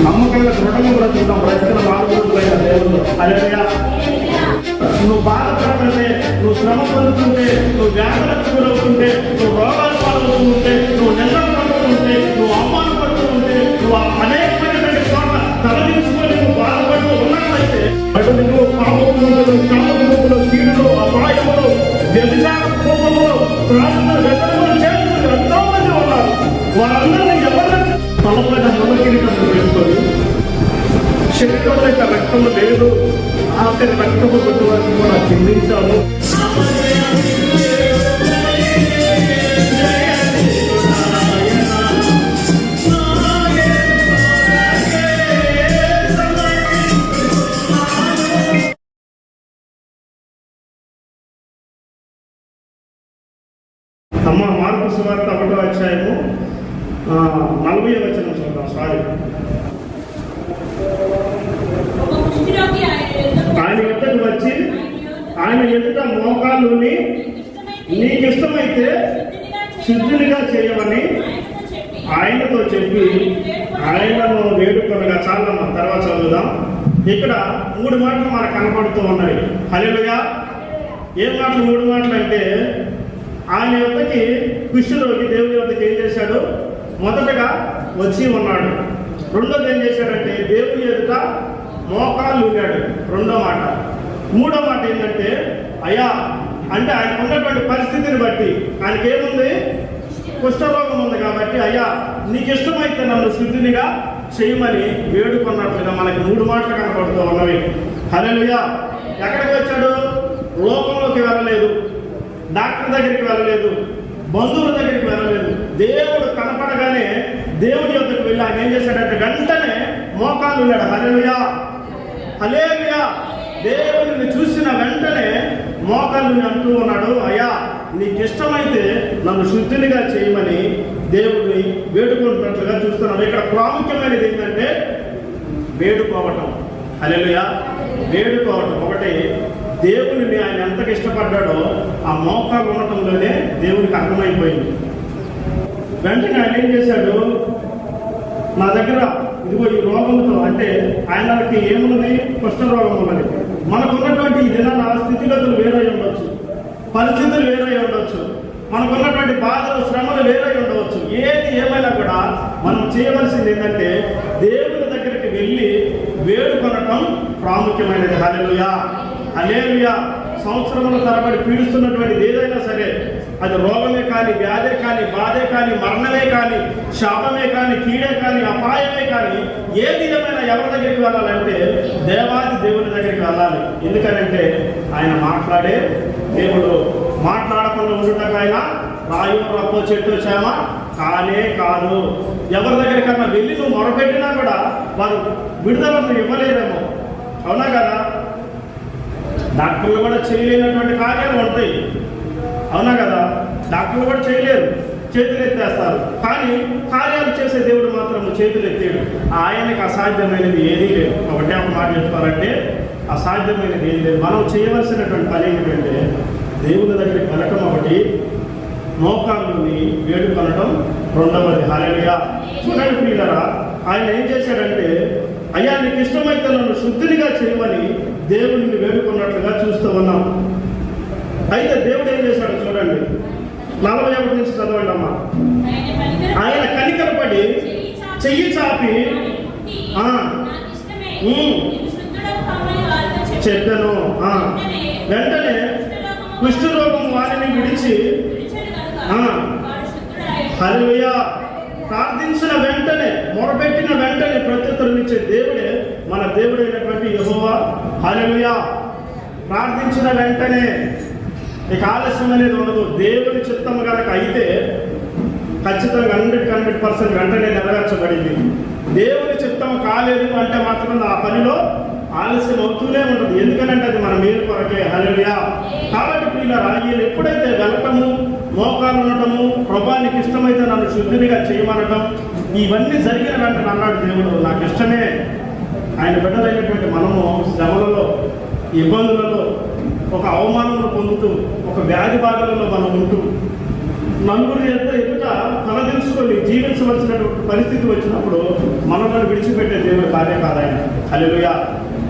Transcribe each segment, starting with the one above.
నమ్మకంగా దృఢంగా బ్రతుకుతాం. బ్రతికిన బాధపడుతున్న దేవుడు హల్లెలూయా. నువ్వు బాధపడుతుంటే, నువ్వు శ్రమ పొందుతుంటే, నువ్వు వ్యాధులకు గురవుతుంటే, నువ్వు రోగాలు పాల్గొంటుంటే, నువ్వు నిందలు పడుతుంటే, నువ్వు అవమానపడుతుంటే, నువ్వు అనేకమైనటువంటి చోట్ల తలదించుకొని నువ్వు బాధపడుతూ ఉన్నట్లయితే నువ్వు పాపములు, శాపములు, కీడులు, అపాయములు, వ్యభిచార కోపములు, ప్రాణులు, వ్యసనములు చేస్తున్న ఎంతో మంది ఉన్నారు. వారందరినీ ఎవరైనా తలపైన నమ్మకీకరణ చేసుకొని శరీరంలో యొక్క రక్తము లేదు, ఆఖరి రక్తము కొట్టువారికి కూడా చిందించాము. అమ్మ మార్కు సువార్త 1వ అధ్యాయము 40వ వచనం చూద్దాం. సారీ, ఆయన ఎద్దకు వచ్చి ఆయన ఎదుట మోకాళ్ళుని నీకు ఇష్టమైతే శుద్ధినిగా చేయమని ఆయనతో చెప్పి ఆయనను వేడుకొనగా. చాలా తర్వాత చదువుదాం. ఇక్కడ 3 మాటలు మనకు కనపడుతూ ఉన్నాయి. హల్లెలూయా. ఏం మాటలు? 3 మాటలు అంటే ఆయన యొక్కకి కుష్ఠరోగి దేవుని యొక్కకి ఏం చేశాడు? మొదటగా వచ్చి ఉన్నాడు. రెండోది ఏం చేశాడంటే దేవుని ఎదుట మోకాళ్ళు ఉన్నాడు. రెండో మాట. మూడో మాట ఏంటంటే అయ్యా అంటే ఆయనకు ఉన్నటువంటి పరిస్థితిని బట్టి ఆయనకేముంది? కుష్ఠరోగం ఉంది కాబట్టి అయ్యా నీకు ఇష్టమైతే నన్ను శుద్ధినిగా చేయమని వేడుకున్నట్లుగా మనకి 3 మాటలు కనపడుతూ ఉన్నవి. హల్లెలూయా. ఎక్కడికి వచ్చాడు? లోకంలోకి వెళ్ళలేదు, డాక్టర్ దగ్గరికి వెళ్ళలేదు, బంధువుల దగ్గరికి వెళ్ళలేదు. దేవుడు కనపడగానే దేవుడి యొక్కకు వెళ్ళి ఆయన ఏం చేశాడంటే వెంటనే మోకాళ్ళు ఉన్నాడు. హల్లెలూయా, హల్లెలూయా. దేవుడిని చూసిన వెంటనే మోకాళ్ళు అంటూ ఉన్నాడు, అయ్యా నీకు ఇష్టమైతే నన్ను శుద్ధినిగా చేయమని దేవుడిని వేడుకుంటున్నట్లుగా చూస్తున్నాం. ఇక్కడ ప్రాముఖ్యమైనది ఏంటంటే వేడుకోవటం. హల్లెలూయా. వేడుకోవటం ఒకటి. దేవుడిని ఆయన ఎంతకు ఇష్టపడ్డాడో ఆ మోకాలు ఉండటంలోనే దేవుడికి అర్థమైపోయింది. వెంటనే ఆయన ఏం చేశాడు? నా దగ్గర ఇదిగో ఈ రోగంతో, అంటే ఆయనకి ఏమున్నది? కుష్ఠరోగం ఉన్నది. మనకున్నటువంటి ఈ దినాల స్థితిగతులు వేరై ఉండొచ్చు, పరిస్థితులు వేరై ఉండొచ్చు, మనకున్నటువంటి బాధలు, శ్రమలు వేరై ఉండవచ్చు. ఏది ఏమైనా కూడా మనం చేయవలసింది ఏంటంటే దేవుని దగ్గరికి వెళ్ళి వేడుకొనటం ప్రాముఖ్యమైనది. హల్లెలూయా, హల్లెలూయా. సంవత్సరముల తరబడి పీడిస్తున్నటువంటిది ఏదైనా సరే, అది రోగమే కానీ, వ్యాధే కానీ, బాధే కానీ, మరణమే కానీ, శాపమే కానీ, కీడే కానీ, అపాయమే కానీ, ఏది ఏమైనా ఎవరి దగ్గరికి వెళ్ళాలంటే దేవాది దేవుని దగ్గరికి వెళ్ళాలి. ఎందుకనంటే ఆయన మాట్లాడే దేవుడు. మాట్లాడకుండా ఉండటం ఆయన రాయు, రప్పో, చెట్టు, చేమ కానే కాదు. ఎవరి దగ్గరికన్నా వెళ్ళి నువ్వు మొరపెట్టినా కూడా వారు విడుదలను ఇవ్వలేరేమో. అవునా కదా? డాక్టర్లు కూడా చేయలేనటువంటి కార్యాలు ఉంటాయి. అవునా కదా? డాక్టర్లు కూడా చేయలేరు, చేతులు ఎత్తేస్తారు. కానీ కార్యాలు చేసే దేవుడు మాత్రం చేతులు ఎత్తాడు. ఆయనకు అసాధ్యమైనది ఏదీ లేదు. ఒకటే ఒక మాట చెప్తారంటే అసాధ్యమైనది ఏది లేదు. మనం చేయవలసినటువంటి పని ఏమిటంటే దేవుని దగ్గరికి వెళ్ళటం ఒకటి, మోకాళ్ళని వేడుకొనటం రెండవది. హల్లెలూయా. చూడండి ప్రియులారా, ఆయన ఏం చేశాడంటే అయ్యా నీకు ఇష్టమైతే నన్ను శుద్ధినిగా చేయమని దేవుడిని వేడుకున్నట్లుగా చూస్తూ ఉన్నాం. అయితే దేవుడు ఏం చేశాడు చూడండి. 41 నుంచి చదవండి అమ్మా. ఆయన కనికరపడి చెయ్యి చాపి చెప్పాను. వెంటనే కుష్ఠరోగం వారిని విడిచి హల్లెలూయా. ప్రార్థించిన వెంటనే, మొరపెట్టిన వెంటనే ప్రత్యుత్తరమిచ్చే దేవుడే మన దేవుడైనటువంటి యెహోవా. హల్లెలూయా. ప్రార్థించిన వెంటనే ఇక ఆలస్యం అనేది ఉండదు. దేవుని చిత్తము కనుక అయితే ఖచ్చితంగా 100% వెంటనే నెరవేర్చబడింది. దేవుని చిత్తం కాలేదు అంటే మాత్రం ఆ పనిలో ఆలస్యం అవుతూనే ఉంటుంది. ఎందుకంటే అది మన మేలు కొరకే. హల్లెలూయా. కాబట్టి ప్రియులారా, ఈయన ఎప్పుడైతే వెళ్ళటము, మోకాలు ఉండటము, ప్రభానికి ఇష్టమైతే నన్ను శుద్ధినిగా చేయమనటం, ఇవన్నీ జరిగిన వెంటనే అన్నాడు దేవుడు నాకు ఇష్టమే. ఆయన బిడ్డలైనటువంటి మనము శ్రమలలో, ఇబ్బందులలో, ఒక అవమానంలో పొందుతూ, ఒక వ్యాధి బాధలలో మనం ఉంటూ, నలుగురు ఎదుట తలదించుకొని జీవించవలసినటువంటి పరిస్థితి వచ్చినప్పుడు మనల్ని విడిచిపెట్టే దేవుడు భార్య కాదు ఆయన. హల్లెలూయా.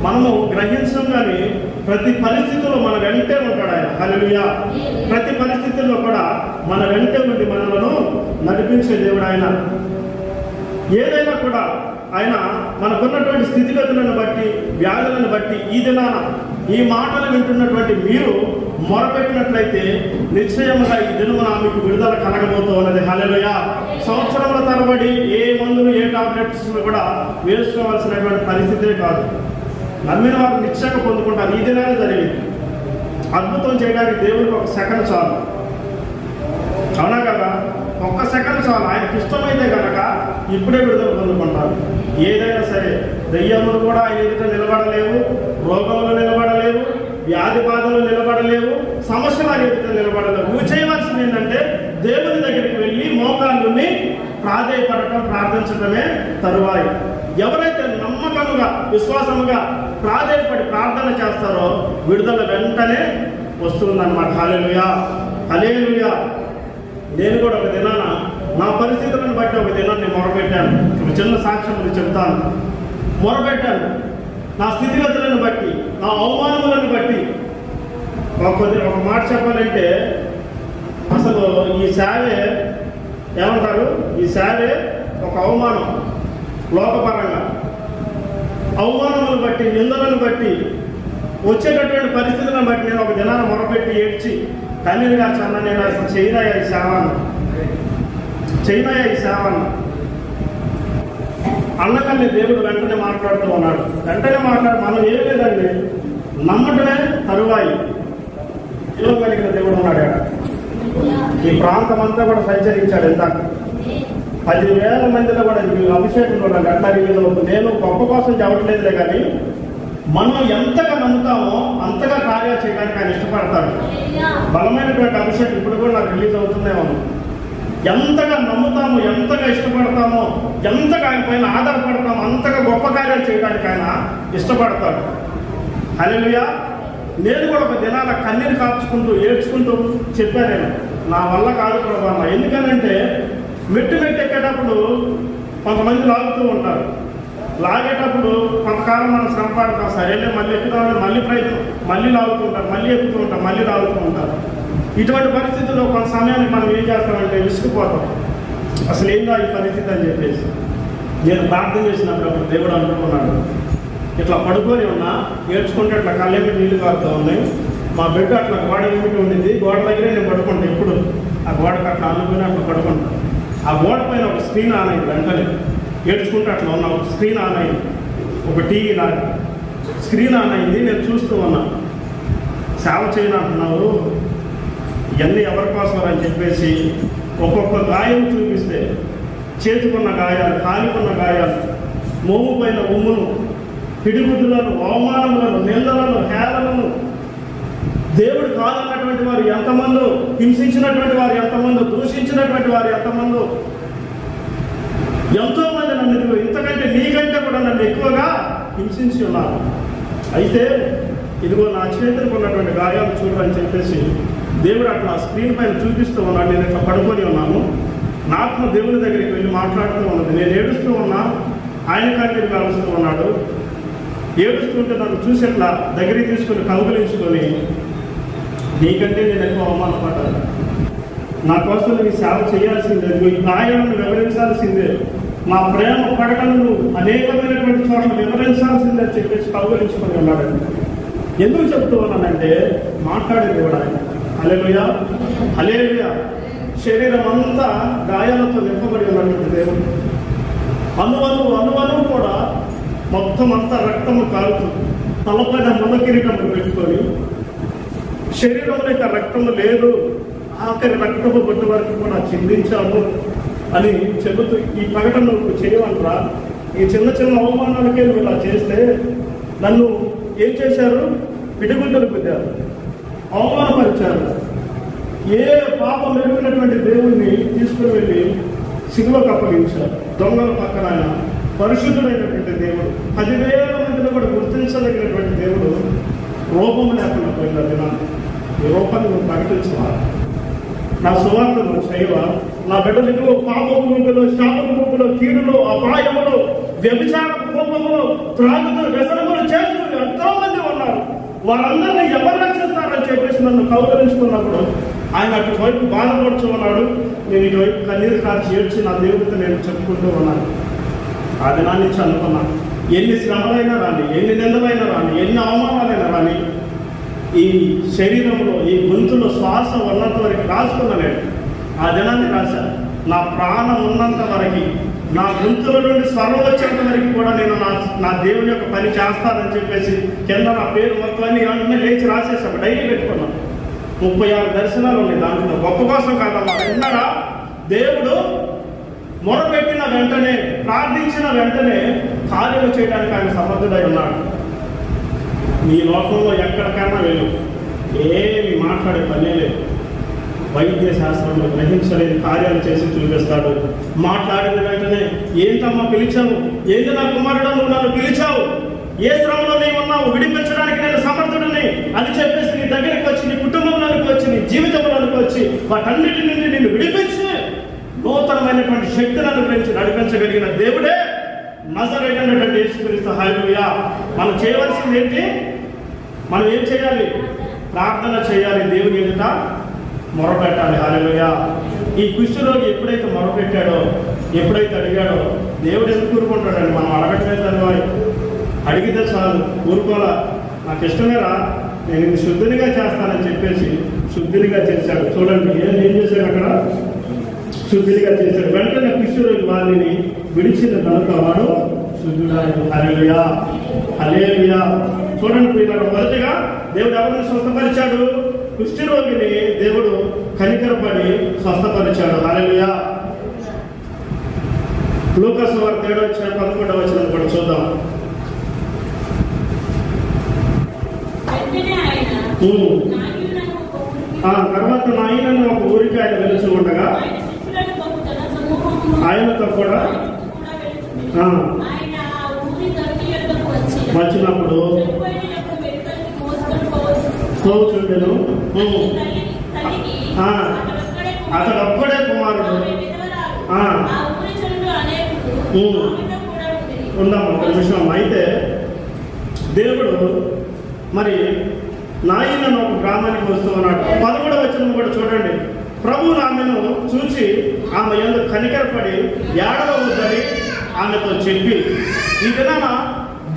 మనము గ్రహించం కానీ ప్రతి పరిస్థితుల్లో మన వెంటే ఉంటాడు ఆయన. హల్లెలూయా. ప్రతి పరిస్థితుల్లో కూడా మన వెంటే ఉండి మనలను నడిపించే దేవుడు ఆయన. ఏదైనా కూడా ఆయన మనకున్నటువంటి స్థితిగతులను బట్టి, వ్యాధులను బట్టి ఈ దినాన ఈ మాటలు వింటున్నటువంటి మీరు మొరపెట్టినట్లయితే నిశ్చయంగా ఈ దినమున మీకు విడుదల కలగబోతూ ఉన్నది. హల్లెలూయా. సంవత్సరముల తరబడి ఏ మందులు ఏ టాబ్లెట్స్ కూడా వేసుకోవాల్సినటువంటి పరిస్థితే కాదు. నమ్మిన వారు నిశ్చయంగా పొందుకుంటారు. ఈ దినాన్ని జరిగింది. అద్భుతం చేయడానికి దేవుడికి ఒక సెకండ్ చాలు. అవునా కదా? ఒక్క సెకండ్ చాలు. ఆయనకి ఇష్టమైతే కనుక ఇప్పుడే విడుదల పొందుకుంటారు. ఏదైనా సరే దెయ్యములు కూడా ఆయన ఎదుట నిలబడలేవు, రోగములు నిలబడలేవు, వ్యాధి బాధలు నిలబడలేవు, సమస్యలు ఆయన ఎదుట నిలబడలేవు. నువ్వు చేయవలసింది ఏంటంటే దేవుని దగ్గరికి వెళ్ళి మోకాళ్ళుని ప్రాధేయపడటం, ప్రార్థించడమే తరువాయి. ఎవరైతే నమ్మకముగా విశ్వాసముగా ప్రాధేయపడి ప్రార్థన చేస్తారో విడుదల వెంటనే వస్తుందన్నమాట. హల్లెలూయా. హల్లెలూయా. నేను కూడా ఒక దినాన నా పరిస్థితులను బట్టి ఒక దినాన్ని మొరపెట్టాను. ఒక చిన్న సాక్ష్యం చెప్తాను. మొరపెట్టాను నా స్థితిగతులను బట్టి, నా అవమానములను బట్టి. ఒక మాట చెప్పాలంటే అసలు ఈ సేవే ఏమంటారు, ఈ సేవే ఒక అవమానం. లోకపరంగా అవమానములను బట్టి, నిందలను బట్టి, వచ్చేటటువంటి పరిస్థితులను బట్టి నేను ఒక దినాన మొరపెట్టి ఏడ్చి కన్నీరుగా చన్న నేను అసలు చేయనయ్యా ఈ సేవను, చేయనయ్యా ఈ సేవను అన్నకల్ని దేవుడు వెంటనే మాట్లాడుతూ ఉన్నాడు. వెంటనే మనం ఏం లేదండి, నమ్మటమే తరువాయి. కలిగిన దేవుడు ఉన్నాడు. ఈ ప్రాంతం అంతా కూడా సంచరించాడు. ఇందాక 10,000 మందిలో కూడా అభిషేకం కూడా గట్టారీలో. నేను గొప్ప కోసం చెప్పట్లేదులే కానీ మనం ఎంతగా నమ్ముతామో అంతగా కార్యాలు చేయడానికి ఆయన ఇష్టపడతాడు. బలమైనటువంటి అభిషేకం ఇప్పుడు కూడా నాకు రిలీజ్ అవుతుందేమో. ఎంతగా నమ్ముతామో, ఎంతగా ఇష్టపడతామో, ఎంతగా ఆయన పైన ఆధారపడతామో అంతగా గొప్ప కార్యాలు చేయడానికి ఆయన ఇష్టపడతాడు. హల్లెలూయా. నేను కూడా ఒక దినాల కన్నీరు కాచుకుంటూ ఏడ్చుకుంటూ చెప్పాను, నేను నా వల్ల కాదు ప్రభావ. ఎందుకనంటే మెట్టు ఎక్కేటప్పుడు కొంతమంది లాగుతూ ఉంటారు. లాగేటప్పుడు కొంతకాలం మనం శ్రమ పడతాం, సరేలే మళ్ళీ ఎక్కుతామని మళ్ళీ ప్రయత్నం, మళ్ళీ లాగుతూ ఉంటారు, మళ్ళీ ఎక్కుతూ ఉంటారు, మళ్ళీ లాగుతూ ఉంటారు. ఇటువంటి పరిస్థితుల్లో కొంత సమయానికి మనం ఏం చేస్తామంటే విసుకుపోతాం. అసలు ఏందా ఈ పరిస్థితి అని చెప్పేసి నేను ప్రార్థన చేసినప్పుడు దేవుడు అనుకున్నాడు, ఇట్లా పడుకొని ఉన్నా ఏడ్చుకుంటే అట్లా కళ్ళేమి నీళ్లు కారుతూ ఉన్నాయి. మా బిడ్డ అట్లా గోడ ఏమిటి ఉండింది, గోడ దగ్గరే నేను పడుకుంటాను. ఎప్పుడు ఆ గోడకు అట్లా అనుకుని అట్లా పడుకుంటాను. ఆ గోడ పైన ఒక స్క్రీన్ ఆన్ అయింది. వెంటనే ఏడ్చుకుంటే అట్లా ఉన్నా, ఒక స్క్రీన్ ఆన్ అయింది. ఒక టీవీ లాగా స్క్రీన్ ఆన్ అయింది. నేను చూస్తూ ఉన్నా. సేవ చేయనంటున్నావు, ఇవన్నీ ఎవరి కోసం అని చెప్పేసి ఒక్కొక్క గాయం చూపిస్తే చేతుకున్న గాయాలు, కాలికున్న గాయాలు, మోము పైన ఉమ్మును, పిడిగుద్దులను, అవమానములను, నిందలను, హేళనను, దేవుడు కాదన్నటువంటి వారు ఎంతమందో, హింసించినటువంటి వారు ఎంతమందో, దూషించినటువంటి వారు ఎంతమందో, ఎంతో మంది నన్ను ఇంతకంటే నీకంటే కూడా నన్ను ఎక్కువగా హింసించి ఉన్నారు. అయితే ఇదిగో నా చేతులకు ఉన్నటువంటి గాయాలు చూడని చెప్పేసి దేవుడు అట్లా స్క్రీన్ పైన చూపిస్తూ ఉన్నాడు. నేను ఇట్లా పడుకొని ఉన్నాను. నాకు దేవుని దగ్గరికి వెళ్ళి మాట్లాడుతూ ఉన్నది. నేను ఏడుస్తూ ఉన్నా, ఆయన కంటికి కలుస్తూ ఉన్నాడు. ఏడుస్తుంటే నన్ను చూసి అట్లా దగ్గరికి తీసుకొని కౌగులించుకొని, నీకంటే నేను ఎక్కువ అవమానపడ్డాను, నా కోసం నీ సేవ చేయాల్సిందే, నీ గాయాలను వివరించాల్సిందే, నా ప్రేమ ప్రకటనలు అనేకమైనటువంటి చోట్ల వివరించాల్సిందే అని చెప్పేసి కౌగులించుకొని ఉన్నాడు. ఎందుకు చెప్తూ ఉన్నానంటే మాట్లాడే దేవుడు ఆయన. హల్లెలూయా. హల్లెలూయా. శరీరం అంతా గాయాలతో నింపబడి ఉన్నటువంటి దేవుడు. అణువణువు కూడా మొత్తం అంతా రక్తము కాలుతుంది. తలపైన ముళ్ళ కిరీటము పెట్టుకొని శరీరంలో ఇక రక్తము లేదు, ఆఖరి రక్తము బొట్టు వరకు కూడా చిందించాము అని చెబుతూ ఈ ప్రకటన నువ్వు చేయమంటారా? ఈ చిన్న చిన్న అవమానాలకే నువ్వు ఇలా చేస్తే నన్ను ఏం చేశారు? పిడిగుడ్డలు పెట్టారు, అవమానపరిచారు. ఏ పాపం ఎరుగునటువంటి దేవుణ్ణి తీసుకుని వెళ్ళి సిలువకు అప్పగించారు. దొంగల పక్కన ఆయన పరిశుద్ధుడైనటువంటి దేవుడు, 10,000 మందిలో కూడా గుర్తించదగినటువంటి దేవుడు రూపం లేకుండా పోయిన దినాన్ని ఈ రూపాన్ని నువ్వు ప్రకటించాలి. నా సువార్తను చేయవా? నా బిడ్డలకు పాప భూమిలో, శాప భూమిలో, కీడులో, అపాయములో వ్యభిచార కోపములు త్రాగుతూ వ్యసనములు చేస్తూ ఎంతో మంది ఉన్నారు. వారందరినీ ఎవరు రక్షిస్తారని చెప్పేసి నన్ను కౌగలించుకున్నప్పుడు ఆయన అటువైపు బాధపడుతూ ఉన్నాడు. నేను ఇటువైపు కన్నీరు కార్చి ఏడ్చి నా దేవుడితో నేను చెప్పుకుంటూ ఉన్నాను. ఆ దినాన్ని నుంచి అనుకున్నాను, ఎన్ని శ్రమలైనా రాని, ఎన్ని నిందలైనా రాని, ఎన్ని అవమానాలైనా రాని, ఈ శరీరంలో ఈ గొంతులో శ్వాస ఉన్నంత వరకు రాసుకున్నా నేను. ఆ దినాన్ని రాశాను. నా ప్రాణం ఉన్నంత వరకు, నా గొంతుల నుండి స్వరం వచ్చేంత వరకు కూడా నేను నా దేవుని యొక్క పని చేస్తానని చెప్పేసి కింద నా పేరు మొత్తాన్ని వెంటనే లేచి రాసేసాను. డైరీ పెట్టుకున్నాను. 36 దర్శనాలు ఉన్నాయి దాంట్లో. గొప్ప కోసం కాదమ్మా, విన్నారా? దేవుడు మొరపెట్టిన వెంటనే, ప్రార్థించిన వెంటనే కార్యము చేయడానికి ఆయన సమర్థుడై ఉన్నాడు. నీ లోకంలో ఎక్కడికైనా వెళ్ళు, ఏమి మాట్లాడే పని లేదు. వైద్య శాస్త్రంలో గ్రహించలేని కార్యాలు చేసి చూపిస్తాడు. మాట్లాడిన వెంటనే, ఏంటమ్మా పిలిచావు, ఏంటి నా కుమారుడు నువ్వు నన్ను పిలిచావు, ఏ శ్రమలో నీవు ఉన్నావు, విడిపించడానికి నేను సమర్థుడిని అని చెప్పేసి నీ దగ్గరికి వచ్చి, నీ కుటుంబంలోనికి వచ్చి, నీ జీవితంలోనికి వచ్చి వాటన్నిటి నుండి నిన్ను విడిపించి నూతనమైనటువంటి శక్తిని అనుగ్రహించి నడిపించగలిగిన దేవుడే నజరేయుడైనటువంటి యేసుక్రీస్తు. హల్లెలూయా. మనం చేయవలసింది ఏంటి? మనం ఏం చేయాలి? ప్రార్థన చేయాలి, దేవుని ఎదుట మొరపెట్టాలి. హల్లెలూయా. ఈ కుష్ఠరోగి ఎప్పుడైతే మొరపెట్టాడో, ఎప్పుడైతే అడిగాడో, దేవుడు ఎందుకు ఊరుకుంటాడండి? మనం అడగట్లేదు, అడిగితే చాలు, ఊరుకోలా. నాకు ఇష్టమేరా, నేను ఇది శుద్ధినిగా చేస్తానని చెప్పేసి శుద్ధినిగా చేశాడు. చూడండి ఏం చేశాడు అక్కడ? శుద్ధినిగా చేశాడు. వెంటనే కుష్ఠరోగి వారిని విడిచిన కనుక వాడు శుద్ధుడాయను. హల్లెలూయా, హల్లెలూయా. చూడండి ప్రియులారా, మొదటిగా దేవుడు ఎవరిని స్వస్థపరిచాడు? కుష్ఠరోగిని దేవుడు కనికరపడి స్వస్థపరిచాడు. హల్లెలూయా. లూకా సువార్త 7:11 కూడా చూద్దాం. తర్వాత నాయనను ఒక ఊరికి ఆయన వెలుచు ఉండగా ఆయనతో కూడా వచ్చినప్పుడు చూచుండెను. అతడు ఒక్కడే కుమారుడు. ఉందాము ఒక నిమిషం. అయితే దేవుడు మరి నాయనను ఒక గ్రామానికి వస్తూ ఉన్నాడు. 11వ వచనం కూడా చూడండి. ప్రభు ఆమెను చూచి ఆమె యందు కనికరపడి ఏడవద్దని ఆమెతో చెప్పి, ఈ దినాన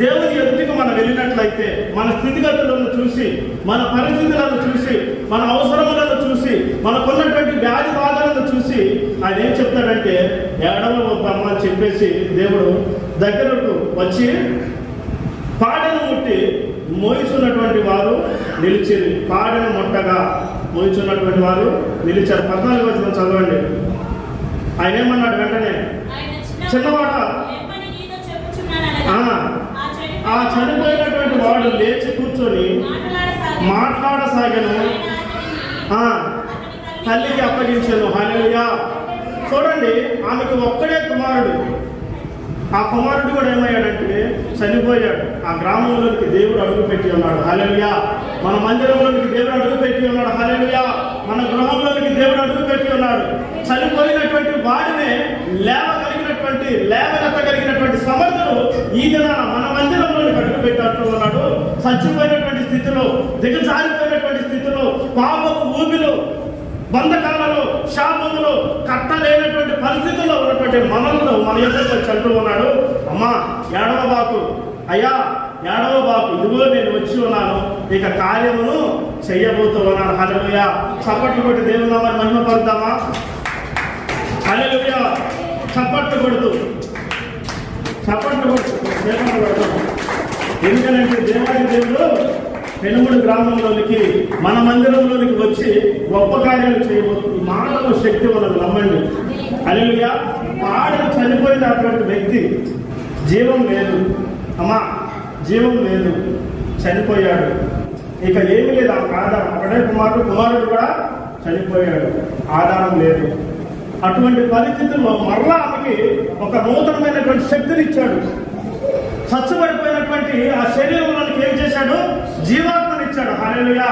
దేవుని ఎదుటికి మనం వెళ్ళినట్లయితే మన స్థితిగతులను చూసి, మన పరిస్థితులను చూసి, మన అవసరములను చూసి, మనకున్నటువంటి వ్యాధి బాధలను చూసి ఆయన ఏం చెప్తాడంటే, ఏడవద్దమ్మా అని చెప్పేసి దేవుడు దగ్గరకు వచ్చి పాడెను ముట్టి మోయిచున్నటువంటి వారు నిలిచిరి. పాడెను ముట్టగా మోయిచున్నటువంటి వారు నిలిచారు. 14వ వచనం చదవండి. ఆయన ఏమన్నాడు? వెంటనే చిన్నవాడ, ఆ చనిపోయినటువంటి వాడు లేచి కూర్చొని మాట్లాడసాగను, తల్లికి అప్పగించాను. హల్లెలూయా. చూడండి, ఆమెకు ఒక్కడే కుమారుడు. ఆ కుమారుడు కూడా ఏమయ్యాడంటే చనిపోయాడు. ఆ గ్రామంలోనికి దేవుడు అడుగు పెట్టి ఉన్నాడు. హల్లెలూయా. మన మందిరంలోనికి దేవుడు అడుగు పెట్టి ఉన్నాడు. హల్లెలూయా. మన గృహంలోనికి దేవుడు అడుగు పెట్టి ఉన్నాడు. చనిపోయినటువంటి వాడినే లేవనెత్తగలిగినటువంటి సమర్థుడు ఈ దినాన మన మందిరంలోనికి అడుగు పెట్టట్టు ఉన్నాడు. చచ్చిపోయినటువంటి స్థితిలో, దిగజారిపోయినటువంటి స్థితిలో, పాపపు ఊబిలో, బంధకాలలో, శాపములో, కట్టలేనటువంటి పరిస్థితుల్లో ఉన్నటువంటి మనలను మన ఎదురుగా చంటూ ఉన్నాడు. అమ్మా ఏడవబాకు, అయ్యా ఏడవబాకు, ఇదిగో నేను వచ్చి ఉన్నాను, ఇక కార్యమును చెయ్యబోతూ ఉన్నాను. హల్లెలూయా. చప్పట్లు కొట్టి దేవుని నామాన్ని మహిమపరుద్దామా? హల్లెలూయా. చప్పట్లు కొడుతూ దేవుని కొడతాం. ఎందుకంటే దేవాది దేవుడు పెనుగుడు గ్రామంలోనికి, మన మందిరంలోనికి వచ్చి గొప్ప కార్యాలు చేయబోతుంది. మానవ శక్తి ఉన్నది, నమ్మండి. హల్లెలూయా. పాడను చనిపోయినటువంటి వ్యక్తి జీవం లేదు అమ్మా, జీవం లేదు, చనిపోయాడు. ఇక ఏమీ లేదు, ఆ ఆధారం. ఒకటే కుమారుడు కూడా చనిపోయాడు, ఆధారం లేదు. అటువంటి పరిస్థితుల్లో మరలా ఆమెకి ఒక నూతనమైనటువంటి శక్తిని ఇచ్చాడు. చచ్చుబడిపోయినటువంటి ఆ శరీరంలోనికి ఏం చేశాడు? జీవాత్మని ఇచ్చాడు. హల్లెలూయా.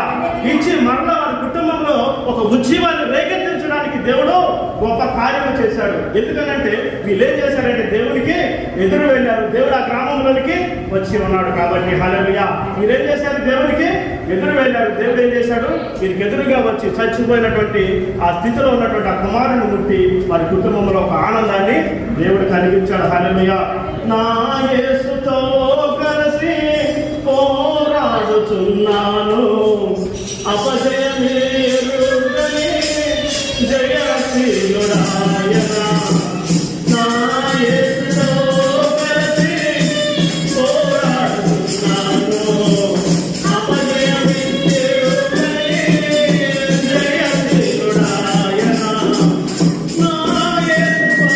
ఇచ్చి మరలా వారి కుటుంబంలో ఒక ఉజ్జీవాన్ని రేకెత్తించడం కనికరించడానికి దేవుడు గొప్ప కార్యం చేశాడు. ఎందుకనంటే వీళ్ళు ఏం చేశారంటే దేవునికి ఎదురు వెళ్ళారు. దేవుడు ఆ గ్రామంలోనికి వచ్చి ఉన్నాడు కాబట్టి. హల్లెలూయా. వీళ్ళేం చేశారు? దేవునికి ఎదురు వెళ్ళారు. దేవుడు ఏం చేశాడు? వీరికి ఎదురుగా వచ్చి చచ్చిపోయినటువంటి ఆ స్థితిలో ఉన్నటువంటి ఆ కుమారుని ముట్టి వారి కుటుంబంలో ఒక ఆనందాన్ని దేవుడు కలిగించాడు. హల్లెలూయా. నా యేసుతో కలిసి పోరాడుచున్నాను, అపజయమే ఎరుగని జయశీలుడాయన. నా యేసుతో కలిసి పోరాడుచున్నాను, అపజయమే ఎరుగని జయశీలుడాయన. నా యేసు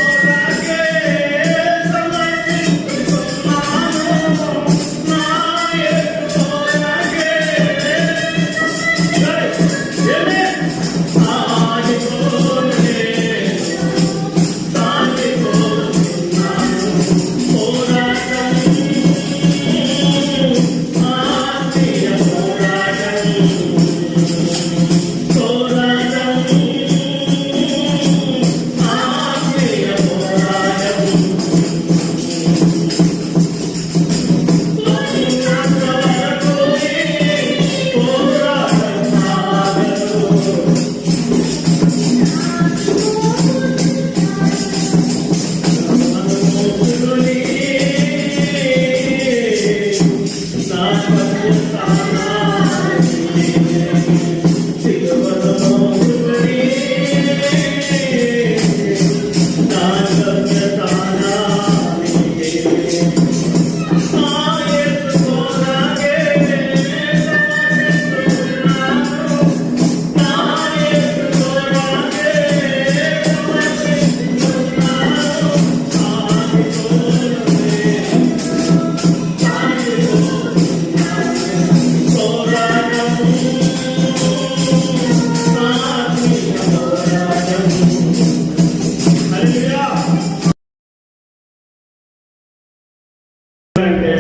కొరకే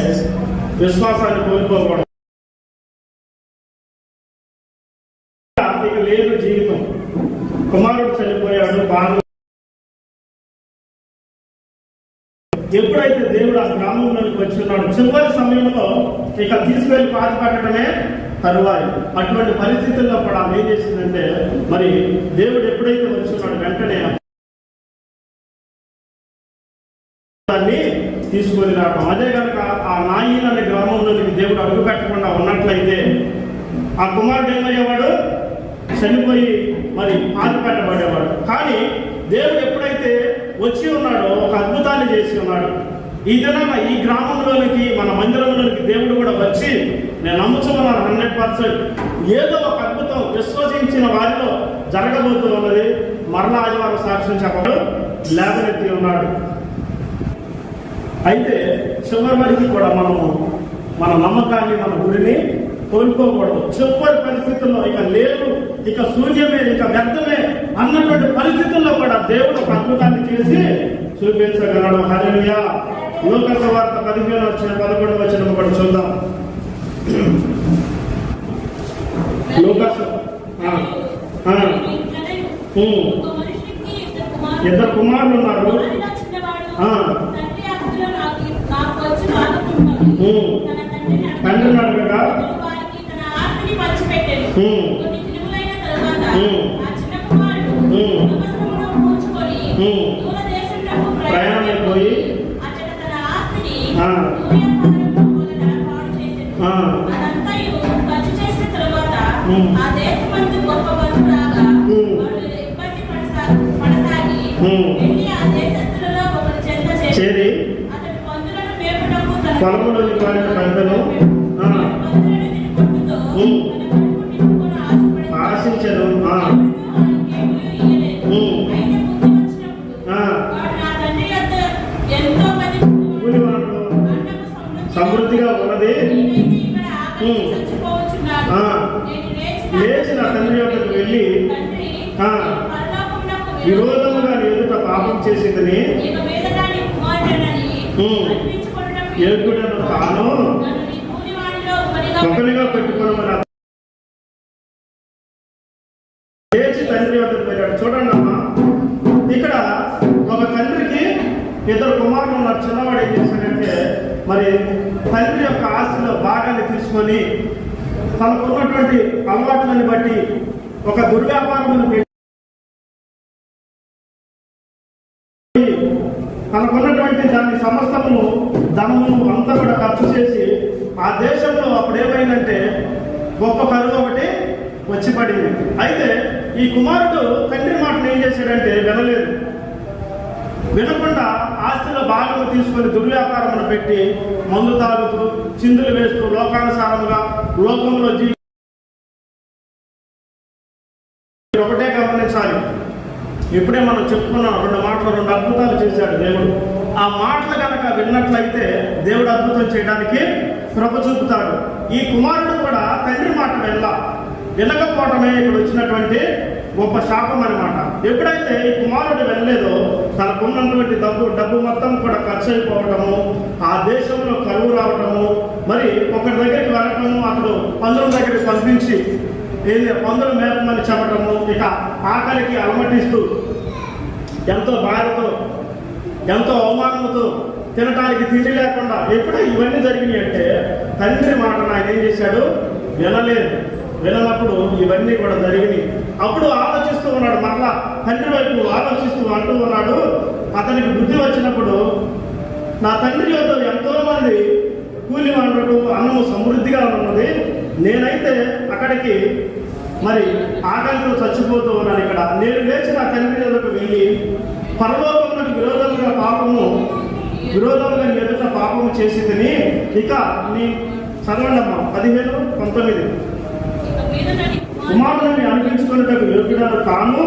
విశ్వాసాన్ని కోల్పోకూడదు. ఇక లేదు జీవితం. కుమారుడు చనిపోయాడు, బాగా. ఎప్పుడైతే దేవుడు ఆ గ్రామంలోకి వచ్చినాడు, చివరి సమయంలో ఇక తీసుకెళ్లి పాతి పెట్టడమే తరువాయి. అటువంటి పరిస్థితుల్లో కూడా ఆమె ఏం చేసిందంటే, మరి దేవుడు ఎప్పుడైతే వచ్చినాడు వెంటనే తీసుకొని రావడం. అదే కనుక ఆ నాయన అనే గ్రామంలోనికి దేవుడు అడుగు పెట్టకుండా ఉన్నట్లయితే ఆ కుమారుడు ఏమయ్యేవాడు? చనిపోయి మరి పాతి పెట్టబడేవాడు. కానీ దేవుడు ఎప్పుడైతే వచ్చి ఉన్నాడో ఒక అద్భుతాన్ని చేసి ఉన్నాడు. ఈ దినాన ఈ గ్రామంలోనికి, మన మందిరంలోనికి దేవుడు కూడా వచ్చి, నేను నమ్ముతున్నాను 100% ఏదో ఒక అద్భుతం విశ్వసించిన వారిలో జరగబోతూ ఉన్నది. మరలా ఆదివారం సాక్ష్యం చెప్పడం లేవనెత్తి ఉన్నాడు. అయితే చివరి వరకు కూడా మనము మన నమ్మకాన్ని, మన గురిని కోల్పోకూడదు. చివరి పరిస్థితుల్లో ఇక లేదు, ఇక శూన్యమే, ఇక వ్యర్థమే అన్నటువంటి పరిస్థితుల్లో కూడా దేవుడు ఒక అద్భుతాన్ని చేసి చూపించగలడు. హల్లెలూయా. లూకా సువార్త 15:11 కూడా చూద్దాం. లూకా ఇద్దరు కుమారులు ఉన్నారు. తండ్రి అడగగా ప్రయాణం పోయి చేరి పొలంలోని వారిని పంటను ఆశించను. సమృద్ధిగా ఉన్నది. లేచి నా తండ్రి యొక్కకు వెళ్ళి విరోధముగా ఎదుట పాపం చేసిందని ఏడుకుడను తాను ఒకరిగా పెట్టుకోవడం లేచి తండ్రి వద్దకు వెళ్ళాడు. చూడండి, మరి తండ్రి యొక్క ఆస్తిలో భాగాన్ని తీసుకొని తనకున్నటువంటి అలవాట్లను బట్టి ఒక దుర్వ్యాపారమును పెట్టి తనకున్నటువంటి దాని సమస్తము ధనమును అంతా కూడా ఖర్చు చేసి ఆ దేశంలో అప్పుడు ఏమైందంటే గొప్ప కరువు ఒకటి వచ్చి పడింది. అయితే ఈ కుమారుడు తండ్రి మాటను ఏం చేశాడంటే వినలేదు. వినకుండా ఆస్తిలో భాగము తీసుకొని దుర్వ్యాపారమును పెట్టి మందు తాగుతూ చిందులు వేస్తూ లోకానుసారముగా లోకంలో ఒకటే గమనించాలి. ఇప్పుడే మనం చెప్పుకున్నాం, 2 మాటలు 2 అద్భుతాలు చేశాడు దేవుడు. ఆ మాటలు కనుక విన్నట్లయితే దేవుడు అద్భుతం చేయడానికి కృప చూపుతాడు. ఈ కుమారుడు కూడా తండ్రి మాట వినకపోవడమే ఇక్కడ వచ్చినటువంటి గొప్ప శాపం అనమాట. ఎప్పుడైతే ఈ కుమారుడు వెళ్ళలేదో తనకున్నటువంటి డబ్బు మొత్తం కూడా ఖర్చు అయిపోవటము, ఆ దేశంలో కరువు రావటము, మరి ఒకరి దగ్గరికి వెళ్ళటము, అతడు పందుల దగ్గరికి పంపించి పందుల మేపమని చెప్పటము, ఇక ఆకలికి అలమటిస్తూ ఎంతో బాధతో ఎంతో అవమానంతో తినటానికి తిండి లేకుండా ఎప్పుడు ఇవన్నీ జరిగినాయి అంటే తండ్రి మాటను ఆయన ఏం చేశాడు? వినలేదు. వినప్పుడు ఇవన్నీ కూడా జరిగినాయి. అప్పుడు ఆలోచిస్తూ ఉన్నాడు, మరలా తండ్రి వైపు ఆలోచిస్తూ అంటూ ఉన్నాడు. అతనికి బుద్ధి వచ్చినప్పుడు నా తండ్రి వద్ద ఎంతో మంది కూలి వాళ్ళకు అన్నము సమృద్ధిగా ఉన్నది, నేనైతే అక్కడికి మరి ఆకలితో చచ్చిపోతూ ఉన్నాను. ఇక్కడ నేను లేచి నా తండ్రి వద్దకు వెళ్ళి పరలోకములకు విరోధముగా ఎదుట పాపము చేసి తిని ఇక నీ చదవండమ్మా 15-19 కుమారుని అనిపించుకున్నట్టు యోగ్యుడు తాను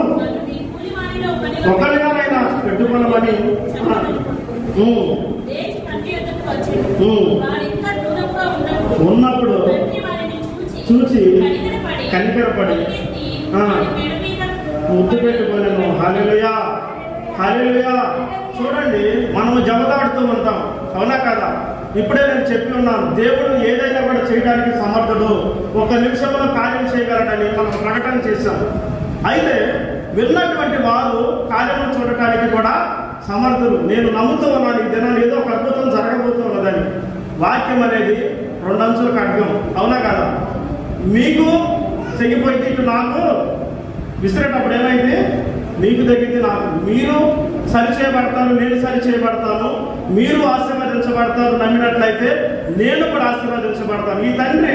ఒకరిగానైనా పెట్టుకున్నామని ఉన్నప్పుడు చూచి కనికరపడి ముద్దు పెట్టుకోలేము. హల్లెలూయా, హల్లెలూయా. చూడండి, మనము జమదాడుతూ ఉంటాం, అవునా కదా? ఇప్పుడే నేను చెప్పి ఉన్నాను, దేవుడు ఏదైనా కూడా చేయడానికి సమర్థుడు, 1 నిమిషంలో కార్యం చేయగలడని మనం ప్రకటన చేశాం. అయితే విన్నటువంటి వారు కార్యము చూడటానికి కూడా సమర్థులు. నేను నమ్ముతూ ఉన్నాను ఈ దినాన్ని ఏదో ఒక అద్భుతం జరగబోతూ ఉన్నదని. వాక్యం అనేది 2 అంచుల ఖడ్గం, అవునా కదా? మీకు తెగిపోయింది, ఇటు నాకు విసిరేటప్పుడు ఏమైంది? మీకు తగ్గింది నాకు. మీరు సరిచేయబడతారు, నేను సరిచేయబడతాను. మీరు ఆశీర్వదించబడతారు నమ్మినట్లయితే నేను కూడా ఆశీర్వదించబడతాను. ఈ తండ్రి